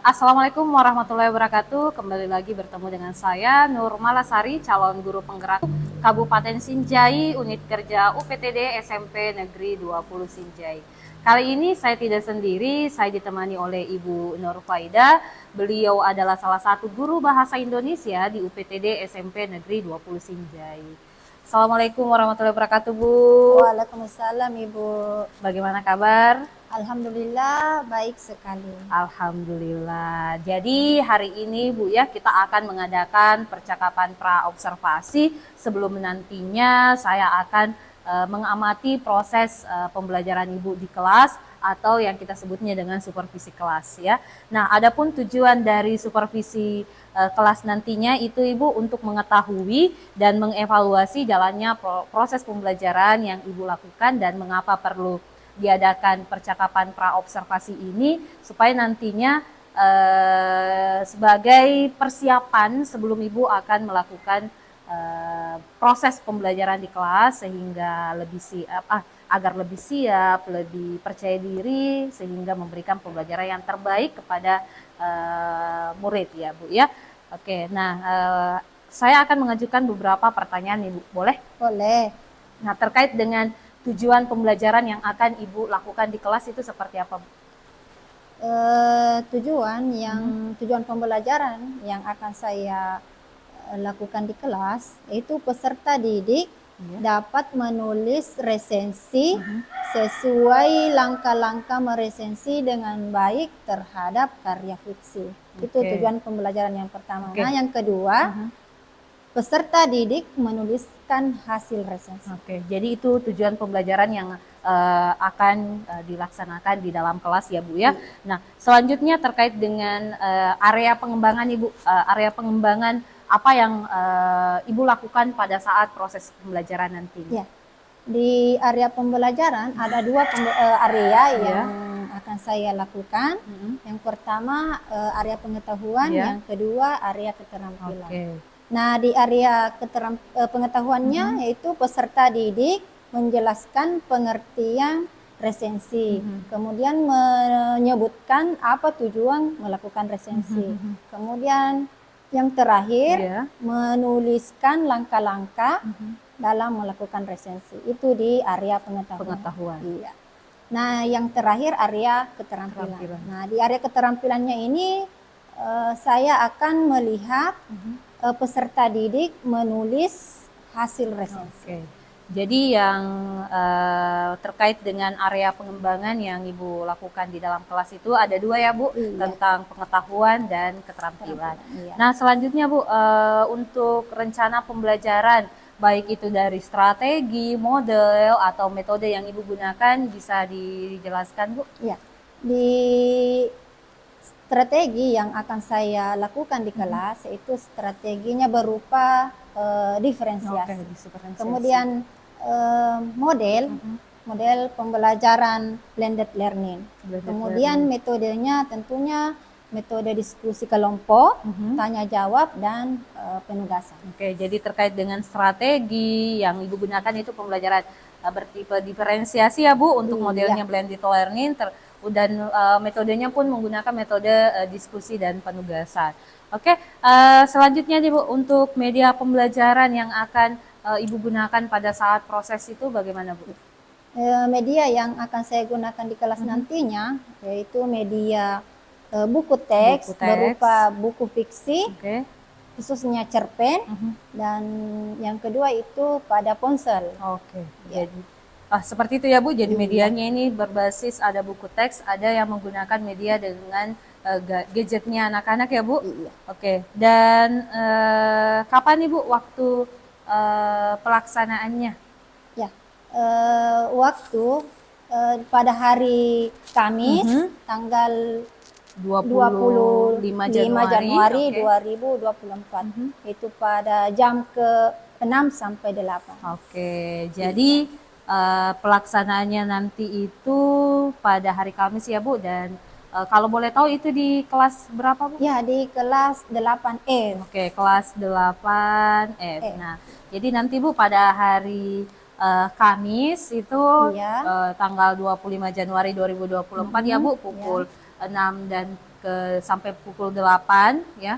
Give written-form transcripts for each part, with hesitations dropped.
Assalamualaikum warahmatullahi wabarakatuh. Kembali lagi bertemu dengan saya Nur Malasari, calon guru penggerak Kabupaten Sinjai, Unit Kerja UPTD SMP Negeri 20 Sinjai. Kali ini saya tidak sendiri, saya ditemani oleh Ibu Nur Faida. Beliau adalah salah satu guru bahasa Indonesia di UPTD SMP Negeri 20 Sinjai. Assalamualaikum warahmatullahi wabarakatuh, Bu. Waalaikumsalam, Ibu. Bagaimana kabar? Alhamdulillah baik sekali. Alhamdulillah. Jadi hari ini Bu ya kita akan mengadakan percakapan pra-observasi. Sebelum nantinya saya akan mengamati proses pembelajaran Ibu di kelas atau yang kita sebutnya dengan supervisi kelas ya. Nah, adapun tujuan dari supervisi kelas nantinya itu Ibu untuk mengetahui dan mengevaluasi jalannya proses pembelajaran yang Ibu lakukan dan mengapa perlu diadakan percakapan pra-observasi ini supaya nantinya sebagai persiapan sebelum Ibu akan melakukan proses pembelajaran di kelas sehingga agar lebih siap, lebih percaya diri sehingga memberikan pembelajaran yang terbaik kepada murid ya Bu ya. Oke, nah saya akan mengajukan beberapa pertanyaan Ibu, boleh? Boleh. Nah, terkait dengan tujuan pembelajaran yang akan Ibu lakukan di kelas itu seperti apa, Bu? Tujuan pembelajaran yang akan saya lakukan di kelas itu peserta didik dapat menulis resensi sesuai langkah-langkah meresensi dengan baik terhadap karya fiksi. Itu tujuan pembelajaran yang pertama. Nah, yang kedua, peserta didik menuliskan hasil resensi. Jadi itu tujuan pembelajaran yang akan dilaksanakan di dalam kelas ya Bu ya. Nah, selanjutnya terkait dengan area pengembangan Ibu, area pengembangan apa yang Ibu lakukan pada saat proses pembelajaran nanti? Ya, di area pembelajaran ada dua area yang akan saya lakukan. Yang pertama area pengetahuan, yang kedua area keterampilan. Nah, di area pengetahuannya yaitu peserta didik menjelaskan pengertian resensi, kemudian menyebutkan apa tujuan melakukan resensi, kemudian yang terakhir menuliskan langkah-langkah dalam melakukan resensi. Itu di area pengetahuan. Iya. Nah, yang terakhir area keterampilan. Nah, di area keterampilannya ini saya akan melihat peserta didik menulis hasil resensi. Jadi yang terkait dengan area pengembangan yang Ibu lakukan di dalam kelas itu ada dua ya Bu, tentang pengetahuan dan keterampilan. Nah, selanjutnya Bu, untuk rencana pembelajaran baik itu dari strategi, model atau metode yang Ibu gunakan bisa dijelaskan Bu? Ya, di strategi yang akan saya lakukan di kelas yaitu strateginya berupa diferensiasi. Kemudian model pembelajaran blended learning. Kemudian metodenya tentunya metode diskusi kelompok, tanya jawab dan penugasan. Jadi terkait dengan strategi yang Ibu gunakan itu pembelajaran bertipe diferensiasi ya Bu untuk modelnya blended learning dan metodenya pun menggunakan metode diskusi dan penugasan. Selanjutnya nih Bu, untuk media pembelajaran yang akan Ibu gunakan pada saat proses itu bagaimana Bu? Media yang akan saya gunakan di kelas nantinya yaitu media buku teks berupa buku fiksi, khususnya cerpen, dan yang kedua itu pada ponsel. Jadi seperti itu ya Bu, jadi medianya ini berbasis ada buku teks, ada yang menggunakan media dengan gadgetnya anak-anak ya Bu? Dan kapan nih Bu waktu pelaksanaannya? Ya, waktu pada hari Kamis tanggal 25 Januari 2024 itu pada jam ke-6 sampai 8. Jadi pelaksanaannya nanti itu pada hari Kamis ya Bu, dan kalau boleh tahu itu di kelas berapa Bu? Ya, di kelas 8E. Kelas 8F. Nah, jadi nanti Bu pada hari Kamis itu tanggal 25 Januari 2024 ya Bu, pukul 6 dan sampai pukul 8 ya.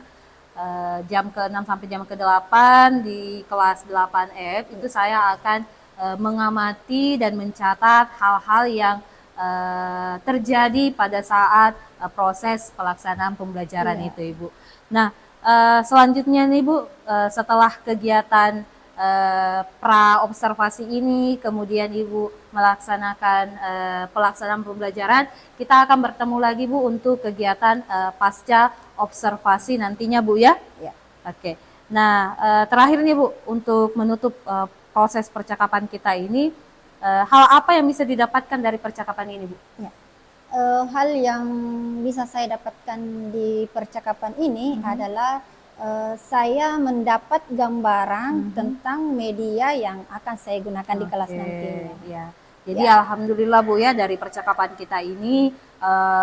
Jam ke-6 sampai jam ke-8 di kelas 8F itu saya akan mengamati dan mencatat hal-hal yang terjadi pada saat proses pelaksanaan pembelajaran itu Ibu. Nah, selanjutnya nih Bu, setelah kegiatan pra-observasi ini, kemudian Ibu melaksanakan pelaksanaan pembelajaran, kita akan bertemu lagi Bu untuk kegiatan pasca observasi nantinya Bu ya? Ya. Oke. Nah, terakhir nih Bu, untuk menutup proses percakapan kita ini, hal apa yang bisa didapatkan dari percakapan ini Bu? Ya. Hal yang bisa saya dapatkan di percakapan ini adalah saya mendapat gambaran tentang media yang akan saya gunakan di kelas nantinya. Ya. Jadi alhamdulillah Bu ya, dari percakapan kita ini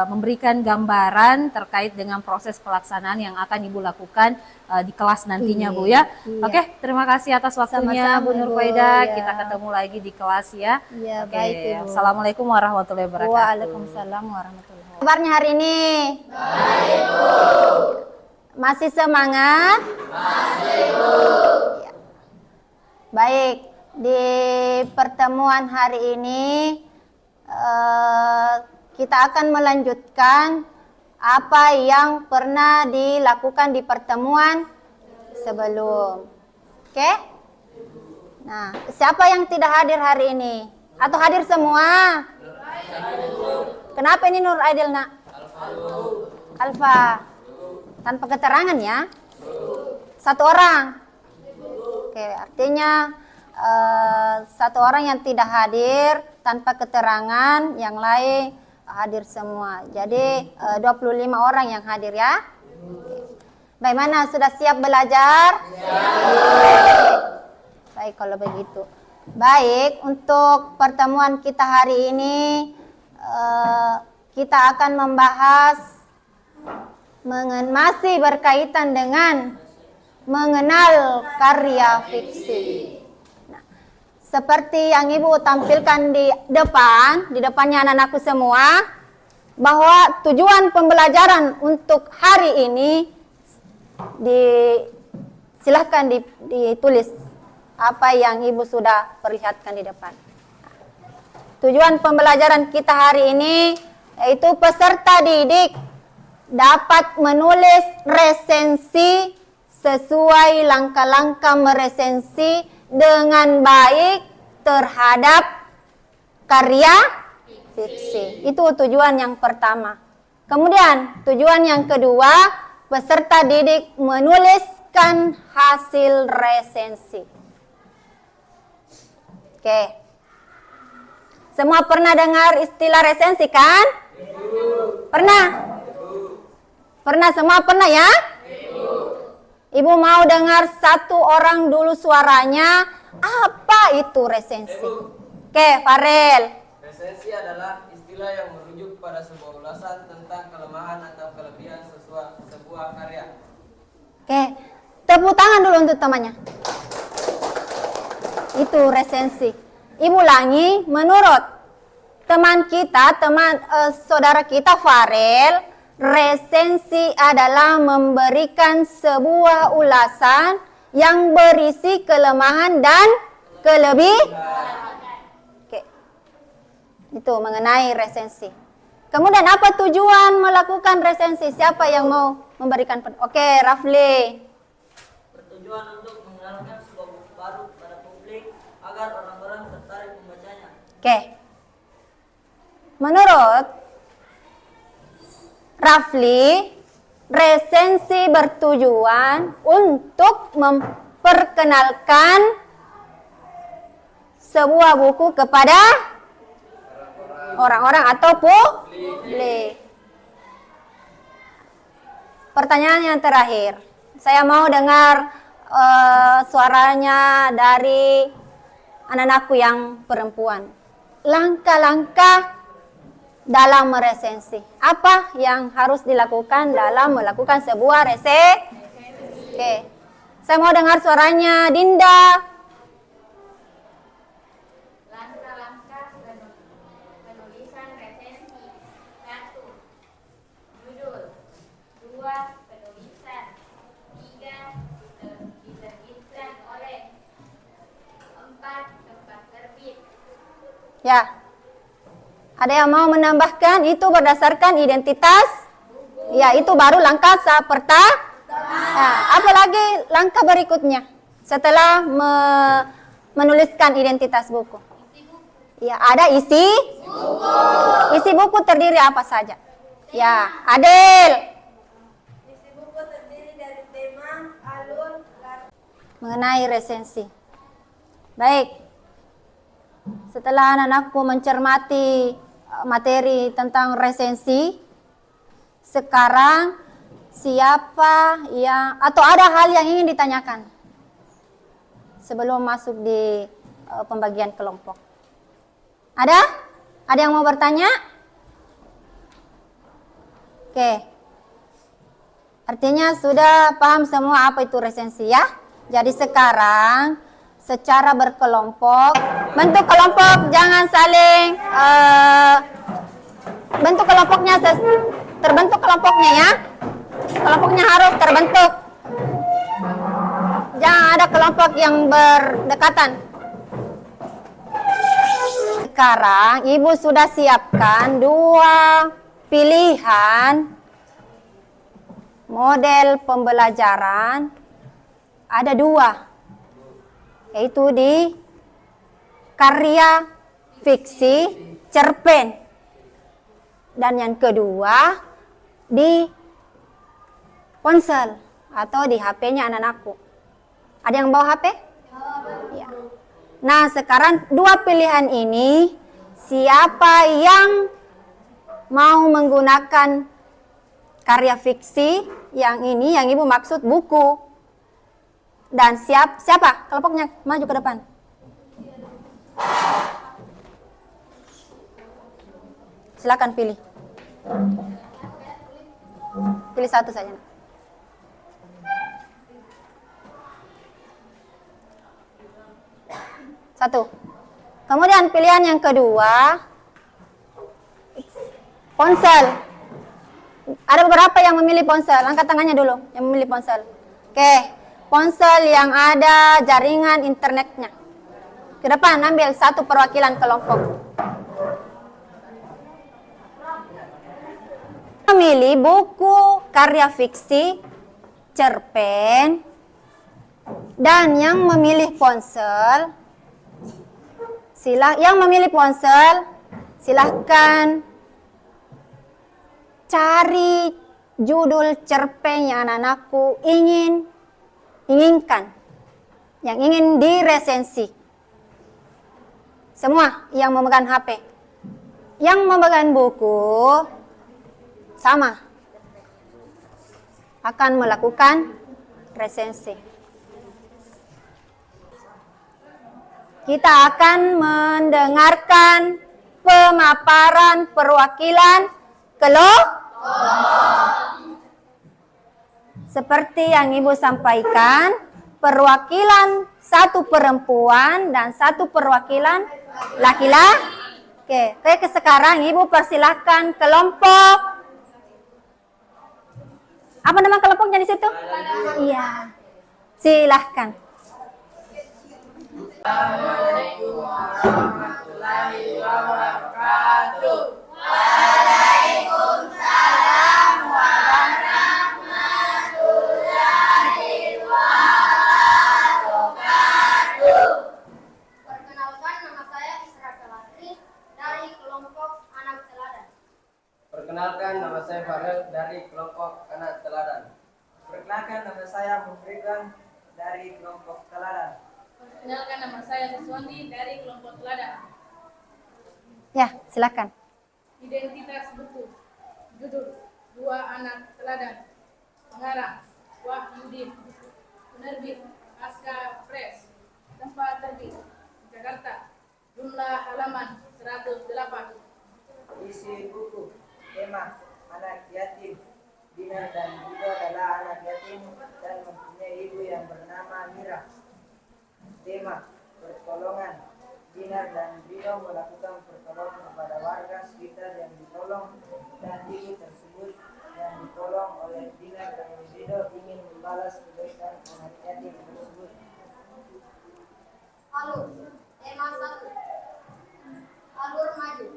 memberikan gambaran terkait dengan proses pelaksanaan yang akan Ibu lakukan di kelas nantinya Bu ya. Oke, terima kasih atas waktunya Sama-sama, Bu Nur Ibu. Faida. Ya. Kita ketemu lagi di kelas ya. Iya, Oke, baik Ibu. Assalamualaikum warahmatullahi wabarakatuh. Waalaikumsalam warahmatullahi wabarakatuh. Kabarnya hari ini? Baik, Bu. Masih semangat? Masih, Bu. Ya. Baik, di pertemuan hari ini kita akan melanjutkan apa yang pernah dilakukan di pertemuan sebelum. Oke? Nah, siapa yang tidak hadir hari ini? Atau hadir semua? Kenapa ini Nur Aidil nak? Alfa. Tanpa keterangan ya? Satu orang. Oke, artinya satu orang yang tidak hadir tanpa keterangan, yang lain hadir semua. Jadi 25 orang yang hadir ya. Bagaimana, sudah siap belajar? Siap. Baik kalau begitu. Baik, untuk pertemuan kita hari ini kita akan membahas masih berkaitan dengan mengenal karya fiksi. Nah, seperti yang Ibu tampilkan di depannya anak-anakku semua, bahwa tujuan pembelajaran untuk hari ini silahkan ditulis apa yang Ibu sudah perlihatkan di depan. Tujuan pembelajaran kita hari ini yaitu peserta didik dapat menulis resensi sesuai langkah-langkah meresensi dengan baik terhadap karya fiksi. Itu tujuan yang pertama. Kemudian tujuan yang kedua, peserta didik menuliskan hasil resensi. Oke. Semua pernah dengar istilah resensi kan? Pernah? Pernah, semua pernah ya? Ibu mau dengar satu orang dulu suaranya, apa itu resensi? Oke, Farel. Resensi adalah istilah yang merujuk pada sebuah ulasan tentang kelemahan atau kelebihan sebuah karya. Oke, tepuk tangan dulu untuk temannya. Itu resensi. Ibu ulangi, menurut teman kita, saudara kita Farel, resensi adalah memberikan sebuah ulasan yang berisi kelemahan dan kelebihan. Oke. Itu mengenai resensi. Kemudian apa tujuan melakukan resensi? Siapa yang mau memberikan? Oke, Rafli. Bertujuan untuk mengenalkan sebuah buku baru pada publik agar orang-orang tertarik membacanya. Oke. Menurut Rafli, resensi bertujuan untuk memperkenalkan sebuah buku kepada orang-orang atau publik. Pertanyaan yang terakhir, saya mau dengar suaranya dari anak-anakku yang perempuan. Langkah-langkah dalam meresensi. Apa yang harus dilakukan dalam melakukan sebuah resensi? Oke. Saya mau dengar suaranya Dinda. Langkah-langkah penulisan resensi. 1. Judul. Ada yang mau menambahkan? Itu berdasarkan identitas. Ya, itu baru langkah pertama. Nah, apalagi langkah berikutnya setelah menuliskan identitas buku? Ya, ada isi buku. Isi buku terdiri apa saja? Ya, Adel. Isi buku terdiri dari tema, alur, Mengenai resensi. Baik. Setelah anak-anakku mencermati materi tentang resensi, sekarang siapa yang atau ada hal yang ingin ditanyakan sebelum masuk di pembagian kelompok? Ada? Ada yang mau bertanya? Oke. Artinya sudah paham semua apa itu resensi ya? Jadi sekarang secara berkelompok, bentuk kelompok jangan saling bentuk kelompoknya terbentuk kelompoknya ya. Kelompoknya harus terbentuk. Jangan ada kelompok yang berdekatan. Sekarang Ibu sudah siapkan 2 pilihan model pembelajaran. Ada 2, yaitu di karya fiksi cerpen, dan yang kedua di ponsel atau di HP-nya anak-anakku. Ada yang bawa HP? Ya. Nah, sekarang 2 pilihan ini, siapa yang mau menggunakan karya fiksi yang ini, yang Ibu maksud buku? Dan siapa? Kelompoknya maju ke depan. Silakan pilih. Pilih satu saja. Satu. Kemudian pilihan yang kedua, ponsel. Ada beberapa yang memilih ponsel. Angkat tangannya dulu yang memilih ponsel. Oke. Ponsel yang ada jaringan internetnya. Ke depan ambil satu perwakilan kelompok. Memilih buku karya fiksi, cerpen, dan yang memilih ponsel, silahkan cari judul cerpen yang anak-anakku inginkan, yang ingin diresensi. Semua yang memegang HP, yang memegang buku, sama akan melakukan resensi. Kita akan mendengarkan pemaparan perwakilan kelompok. Seperti yang Ibu sampaikan, perwakilan 1 perempuan dan 1 perwakilan laki-laki. Oke, sekarang Ibu persilahkan kelompok. Apa nama kelompoknya di situ? Iya. Silahkan. Assalamualaikum warahmatullahi wabarakatuh. Waalaikumsalam warahmatullahi wabarakatuh. Perkenalkan, nama saya Isra Kalastri dari kelompok Anak Teladan. Perkenalkan, nama saya Farel dari kelompok Anak Teladan. Perkenalkan, nama saya Mufridan dari kelompok Teladan. Perkenalkan, nama saya Siswandi dari kelompok Teladan. Ya, silakan. Identitas buku. Judul 2 Anak Teladan. Pengarang Wahyudin. Penerbit Aska Press. Tempat terbit Jakarta. Jumlah halaman 108. Isi buku, tema anak yatim. Dinar dan Bido adalah anak yatim dan mempunyai ibu yang bernama Mira. Tema pertolongan. Dinar dan Bido melakukan pertolongan kepada warga sekitar yang ditolong, dan ibu tersebut yang ditolong oleh Dinar dan Bido ingin membalas kebaikan anak yatim tersebut. Alur. Tema 1. Alur maju.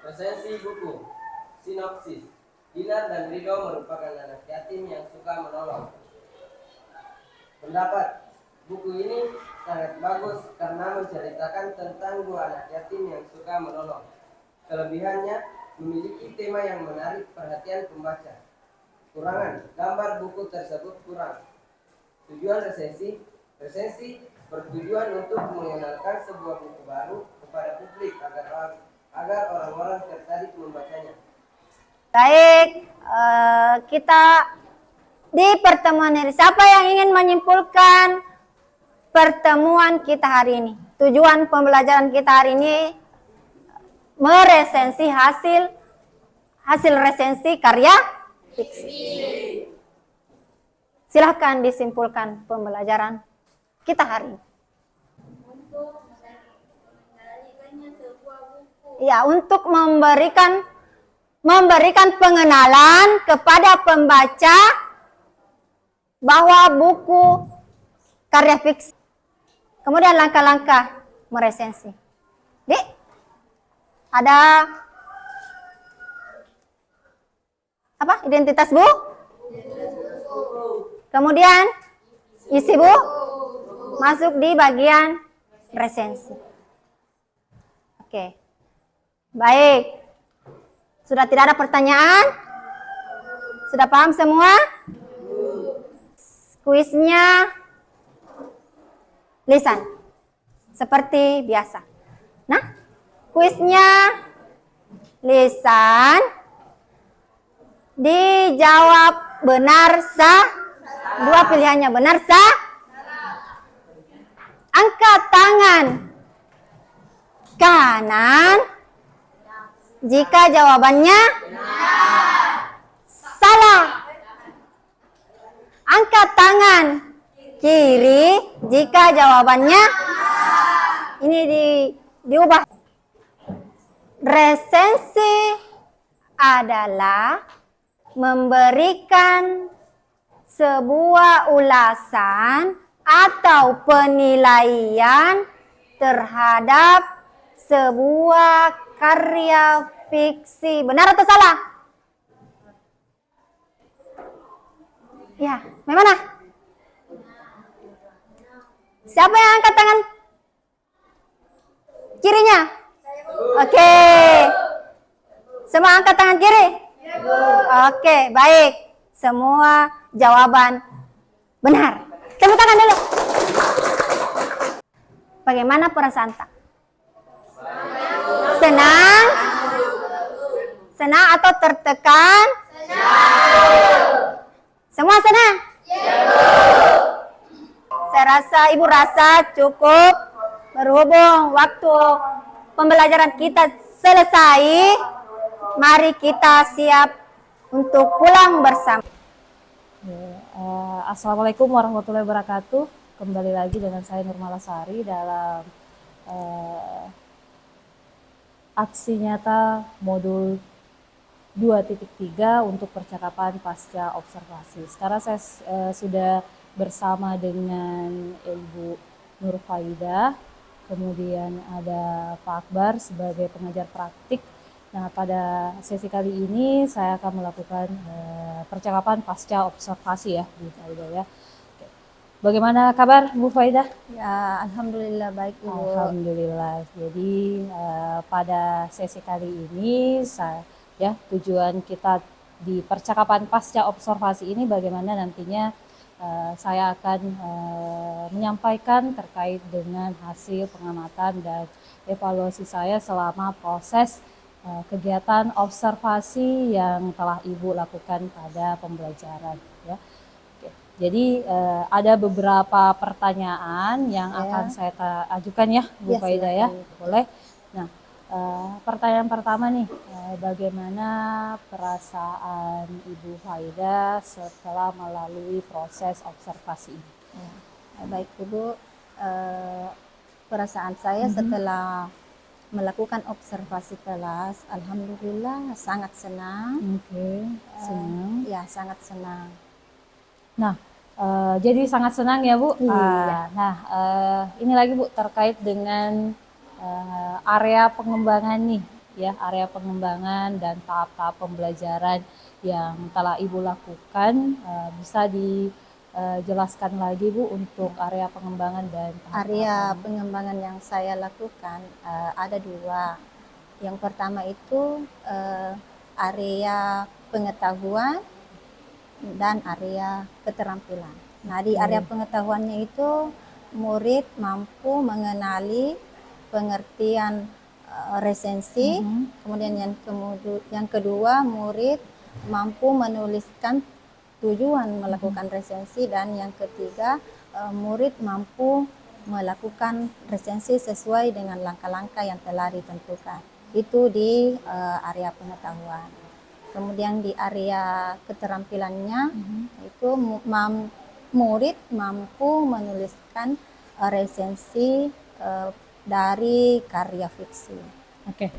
Resensi buku. Sinopsis. Dinar dan Ridho merupakan anak yatim yang suka menolong. Pendapat. Buku ini sangat bagus karena menceritakan tentang dua anak yatim yang suka menolong. Kelebihannya, memiliki tema yang menarik perhatian pembaca. Kekurangan, gambar buku tersebut kurang. Tujuan resensi. Resensi bertujuan untuk mengenalkan sebuah buku baru kepada publik agar orang-orang tertarik membacanya. Baik, kita di pertemuan ini, siapa yang ingin menyimpulkan pertemuan kita hari ini? Tujuan pembelajaran kita hari ini meresensi hasil resensi karya fiksi. Silahkan disimpulkan pembelajaran kita hari ini. Ya, untuk memberikan pengenalan kepada pembaca bahwa buku karya fiksi. Kemudian langkah-langkah meresensi. Dik, ada apa? Identitas bu? Kemudian isi bu masuk di bagian resensi. Oke. Baik. Sudah tidak ada pertanyaan? Sudah paham semua? Kuisnya lisan. Seperti biasa. Nah, kuisnya lisan. Dijawab benar sah. Dua pilihannya benar sah. Angkat tangan kanan jika jawabannya salah. Angkat tangan kiri jika jawabannya ini diubah. Resensi adalah memberikan sebuah ulasan atau penilaian terhadap sebuah karya fiksi. Benar atau salah? Ya, bagaimana? Siapa yang angkat tangan kirinya? Oke. Semua angkat tangan kiri? Oke, baik. Semua jawaban benar. Tepuk tangan dulu. Bagaimana perasaan tak? Senang? Senang atau tertekan? Semua senang? Saya rasa ibu rasa cukup. Berhubung waktu pembelajaran kita selesai, mari kita siap untuk pulang bersama. Assalamualaikum warahmatullahi wabarakatuh. Kembali lagi dengan saya Nurmalasari dalam aksi nyata modul 2.3 untuk percakapan pasca observasi. Sekarang saya sudah bersama dengan Ibu Nur Faidah, kemudian ada Pak Akbar sebagai pengajar praktik. Nah, pada sesi kali ini saya akan melakukan percakapan pasca observasi ya, Bu Faidah ya. Oke. Bagaimana kabar Bu Faidah? Ya, alhamdulillah baik Ibu. Alhamdulillah. Jadi pada sesi kali ini tujuan kita di percakapan pasca observasi ini bagaimana nantinya saya akan menyampaikan terkait dengan hasil pengamatan dan evaluasi saya selama proses kegiatan observasi yang telah Ibu lakukan pada pembelajaran ya. Oke. Jadi ada beberapa pertanyaan yang akan saya ajukan ya Bu Faidah ya. Boleh. Nah, pertanyaan pertama nih, bagaimana perasaan Ibu Faidah setelah melalui proses observasi ini? Baik Ibu, perasaan saya setelah melakukan observasi kelas, alhamdulillah sangat senang. Oke, senang. Ya, sangat senang. Nah, jadi sangat senang ya Bu. Iya. Nah, ini lagi Bu terkait dengan area pengembangan nih ya area pengembangan dan tahap-tahap pembelajaran yang telah Ibu lakukan. Bisa dijelaskan lagi Bu untuk area pengembangan dan Area tahap-tahapannya? pengembangan yang saya lakukan ada dua. Yang pertama itu area pengetahuan dan area keterampilan. Nah, di area pengetahuannya itu murid mampu mengenali pengertian resensi, kemudian yang kedua murid mampu menuliskan tujuan melakukan resensi, dan yang ketiga murid mampu melakukan resensi sesuai dengan langkah-langkah yang telah ditentukan. Itu di area pengetahuan. Kemudian di area keterampilannya itu murid mampu menuliskan resensi dari karya fiksi. Oke,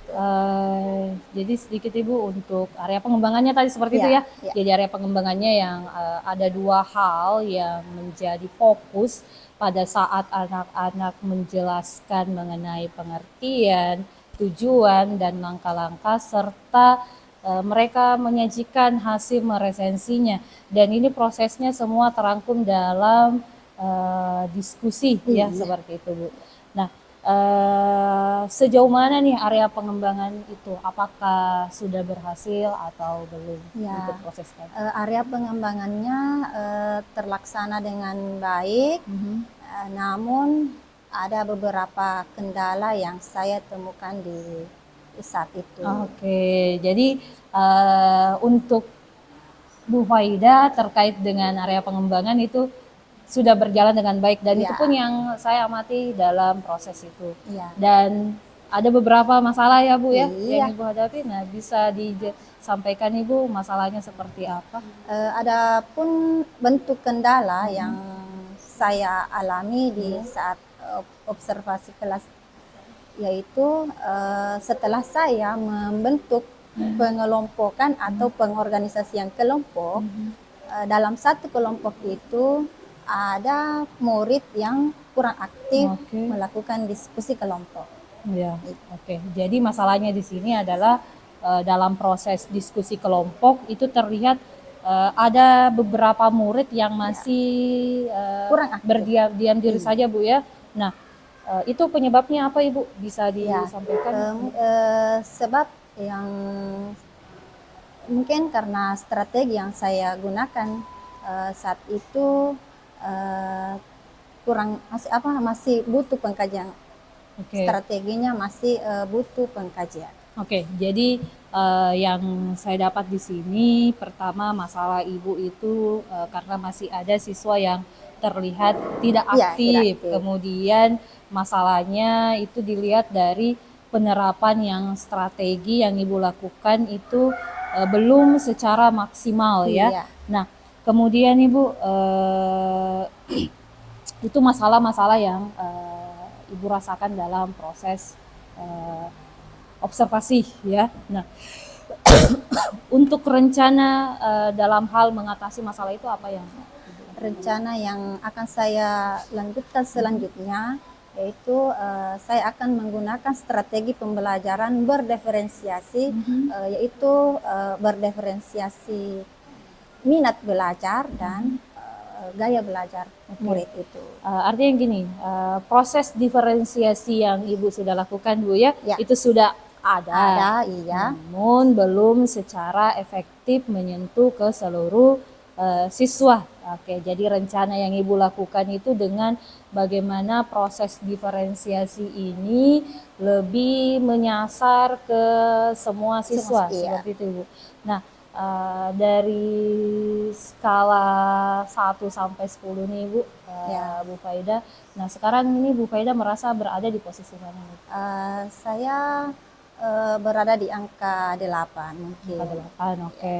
jadi sedikit Ibu untuk area pengembangannya tadi seperti itu ya. Ya. Jadi area pengembangannya yang ada dua hal yang menjadi fokus pada saat anak-anak menjelaskan mengenai pengertian, tujuan, dan langkah-langkah serta mereka menyajikan hasil meresensinya. Dan ini prosesnya semua terangkum dalam diskusi ya, seperti itu Bu. Nah, sejauh mana nih area pengembangan itu? Apakah sudah berhasil atau belum untuk proses tadi? Area pengembangannya terlaksana dengan baik, namun ada beberapa kendala yang saya temukan di saat itu. Oke, jadi untuk Bu Faida terkait dengan area pengembangan itu sudah berjalan dengan baik, dan itu pun yang saya amati dalam proses itu. Dan ada beberapa masalah ya Bu ya yang Ibu hadapi. Nah, bisa disampaikan Ibu masalahnya seperti apa? Adapun bentuk kendala yang saya alami di saat observasi kelas, yaitu setelah saya membentuk pengelompokan atau pengorganisasian kelompok, dalam satu kelompok itu ada murid yang kurang aktif melakukan diskusi kelompok. Ya, oke. Jadi masalahnya di sini adalah dalam proses diskusi kelompok itu terlihat ada beberapa murid yang masih kurang aktif, berdiam diri saja Bu ya. Nah, itu penyebabnya apa Ibu? Bisa disampaikan? Sebab yang mungkin karena strategi yang saya gunakan saat itu masih butuh pengkajian. Strateginya masih butuh pengkajian. Oke, jadi yang saya dapat di sini pertama masalah Ibu itu karena masih ada siswa yang terlihat tidak aktif. Kemudian masalahnya itu dilihat dari penerapan yang strategi yang Ibu lakukan itu belum secara maksimal ya. Nah, kemudian Ibu itu masalah-masalah yang Ibu rasakan dalam proses observasi ya. Nah, untuk rencana dalam hal mengatasi masalah itu apa yang rencana yang akan saya lanjutkan selanjutnya, yaitu saya akan menggunakan strategi pembelajaran berdiferensiasi, yaitu berdiferensiasi minat belajar dan gaya belajar murid itu. Artinya gini, proses diferensiasi yang Ibu sudah lakukan Bu ya, itu sudah ada, namun belum secara efektif menyentuh ke seluruh siswa. Oke, jadi rencana yang Ibu lakukan itu dengan bagaimana proses diferensiasi ini lebih menyasar ke semua siswa, seperti itu Ibu. Nah, dari skala 1 sampai 10 nih Bu, Bu Faida. Nah, sekarang ini Bu Faida merasa berada di posisi mana nih? Saya berada di angka 8 mungkin. Angka 8, oke.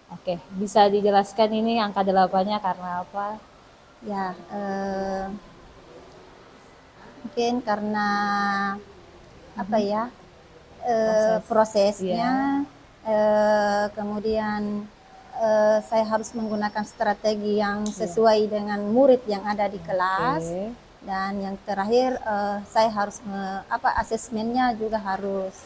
Oke, bisa dijelaskan ini angka 8-nya karena apa? Ya, mungkin karena apa ya, prosesnya, kemudian saya harus menggunakan strategi yang sesuai dengan murid yang ada di kelas, dan yang terakhir saya harus asesmennya juga harus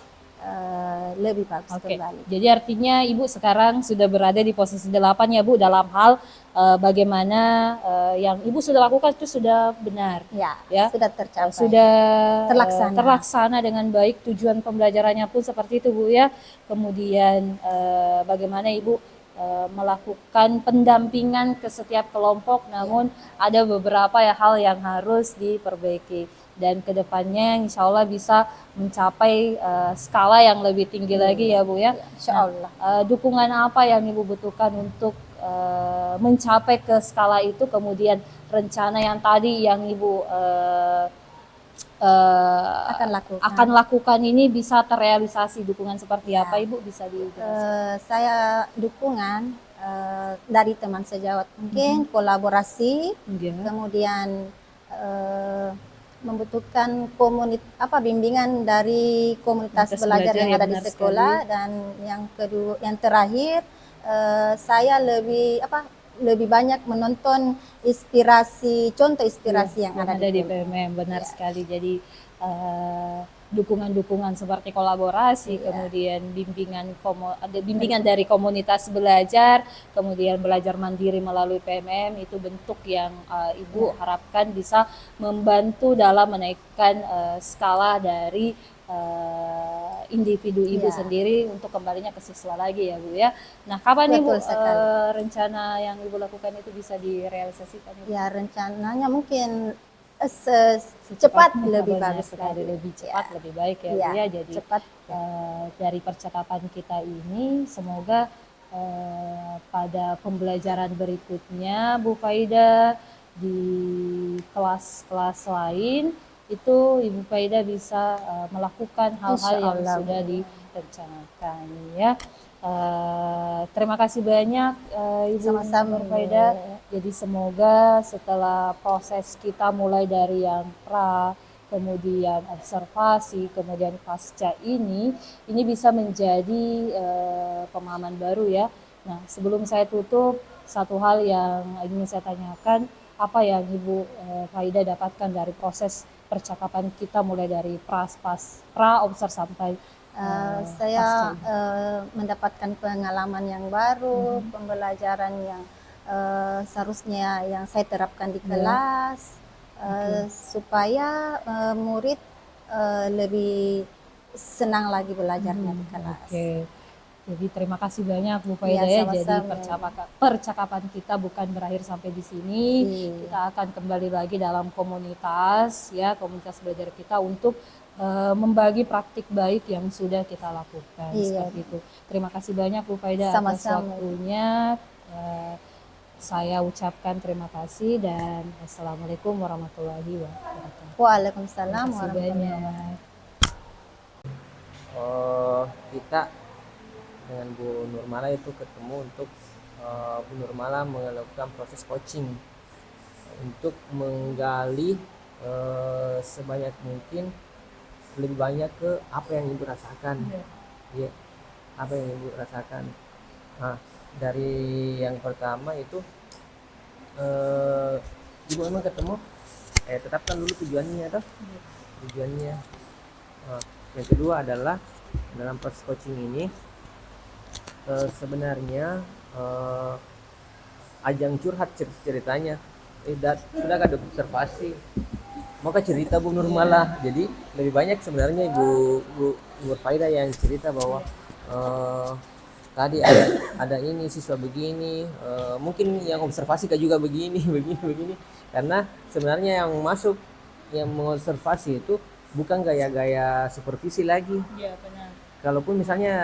lebih bagus Oke, kembali. jadi artinya Ibu sekarang sudah berada di posisi 8 ya Bu, dalam hal bagaimana yang Ibu sudah lakukan itu sudah benar. Ya, Ya, sudah tercapai. sudah Terlaksana. dengan baik, tujuan pembelajarannya pun seperti itu Bu ya. Kemudian bagaimana Ibu melakukan pendampingan ke setiap kelompok, namun ada beberapa hal yang harus diperbaiki. Dan kedepannya insya Allah bisa mencapai skala yang lebih tinggi lagi ya Bu ya. Insya Allah. Dukungan apa yang Ibu butuhkan untuk mencapai ke skala itu, kemudian rencana yang tadi yang Ibu akan lakukan ini bisa terrealisasi, dukungan seperti apa Ibu bisa dijelaskan? Saya dukungan dari teman sejawat, mungkin kolaborasi, kemudian membutuhkan bimbingan dari komunitas belajar yang ada di sekolah, dan yang kedua, yang terakhir saya lebih banyak menonton contoh inspirasi yang ada di PMM. Benar sekali. Jadi dukungan-dukungan seperti kolaborasi, kemudian bimbingan dari komunitas belajar, kemudian belajar mandiri melalui PMM, itu bentuk yang Ibu harapkan bisa membantu dalam menaikkan skala dari individu Ibu sendiri untuk kembalinya ke siswa lagi ya Bu ya. Nah, kapan Ibu rencana yang Ibu lakukan itu bisa direalisasikan? Ya, rencananya mungkin cepat lebih bagus lagi. Lebih cepat lebih baik ya Bu ya. Jadi cepat. Dari percakapan kita ini semoga pada pembelajaran berikutnya Bu Faida di kelas-kelas lain itu Ibu Faida bisa melakukan hal-hal yang sudah direncanakan ya. Terima kasih banyak Ibu Faida. Jadi semoga setelah proses kita mulai dari yang pra, kemudian observasi, kemudian pasca ini bisa menjadi pemahaman baru ya. Nah, sebelum saya tutup, satu hal yang ingin saya tanyakan, apa yang Ibu Faida dapatkan dari proses percakapan kita mulai dari pra observ sampai saya mendapatkan pengalaman yang baru, pembelajaran yang seharusnya yang saya terapkan di kelas, supaya murid lebih senang lagi belajarnya di kelas. Jadi terima kasih banyak Bu Faida ya. Jadi percakapan kita bukan berakhir sampai di sini. Kita akan kembali lagi dalam komunitas ya, komunitas belajar kita untuk membagi praktik baik yang sudah kita lakukan seperti itu. Terima kasih banyak Bu Faida atas waktunya. Saya ucapkan terima kasih dan assalamualaikum warahmatullahi wabarakatuh. Waalaikumsalam warahmatullahi wabarakatuh. Kita dengan Bu Nurmala itu ketemu untuk Bu Nurmala melakukan proses coaching untuk menggali sebanyak mungkin lebih banyak ke apa yang Ibu rasakan, apa yang Ibu rasakan. Nah, dari yang pertama itu Ibu memang ketemu tetapkan dulu tujuannya tujuannya. Yang kedua adalah dalam proses coaching ini sebenarnya ajang curhat ceritanya sudah ada observasi maka cerita Bu Nurmala. Jadi lebih banyak sebenarnya Bu Faida yang cerita bahwa tadi ada ini siswa begini, mungkin yang observasi juga begini karena sebenarnya yang masuk yang mengobservasi itu bukan gaya-gaya supervisi lagi. Iya, benar. Kalaupun misalnya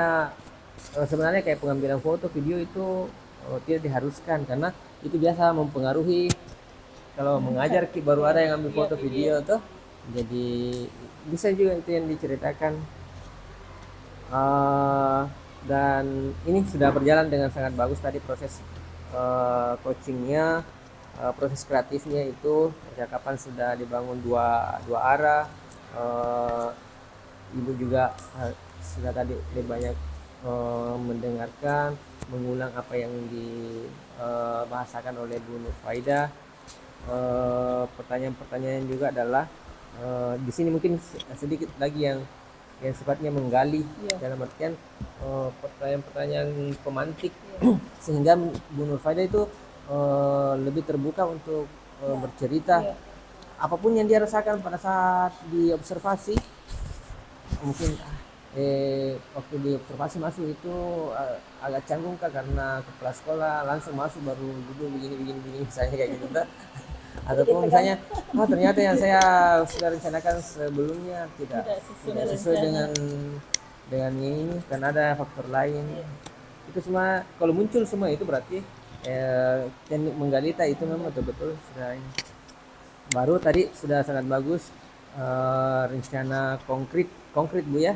sebenarnya kayak pengambilan foto video itu tidak diharuskan karena itu biasa mempengaruhi. Kalau mengajar baru ada yang ambil foto video tuh, jadi bisa juga itu yang diceritakan. Dan ini sudah berjalan dengan sangat bagus tadi proses coachingnya, proses kreatifnya itu percakapan sudah dibangun dua arah. Ibu juga sudah tadi lebih banyak mendengarkan, mengulang apa yang dibahasakan oleh Bu Nur Faida. Pertanyaan-pertanyaan juga adalah di sini mungkin sedikit lagi yang yang sifatnya menggali dalam artian pertanyaan-pertanyaan pemantik sehingga Bu Nur Faida itu lebih terbuka untuk bercerita apapun yang dia rasakan pada saat diobservasi. Mungkin waktu diobservasi masuk itu agak canggung Kak, karena kepala sekolah langsung masuk baru duduk begini misalnya kayak gitu Kak. Ataupun misalnya ternyata yang saya sudah rencanakan sebelumnya tidak sesuai dengan ini karena ada faktor lain. Itu semua kalau muncul semua itu berarti teknik menggalita itu memang betul-betul sudah ini. Baru tadi sudah sangat bagus rencana konkret Bu ya.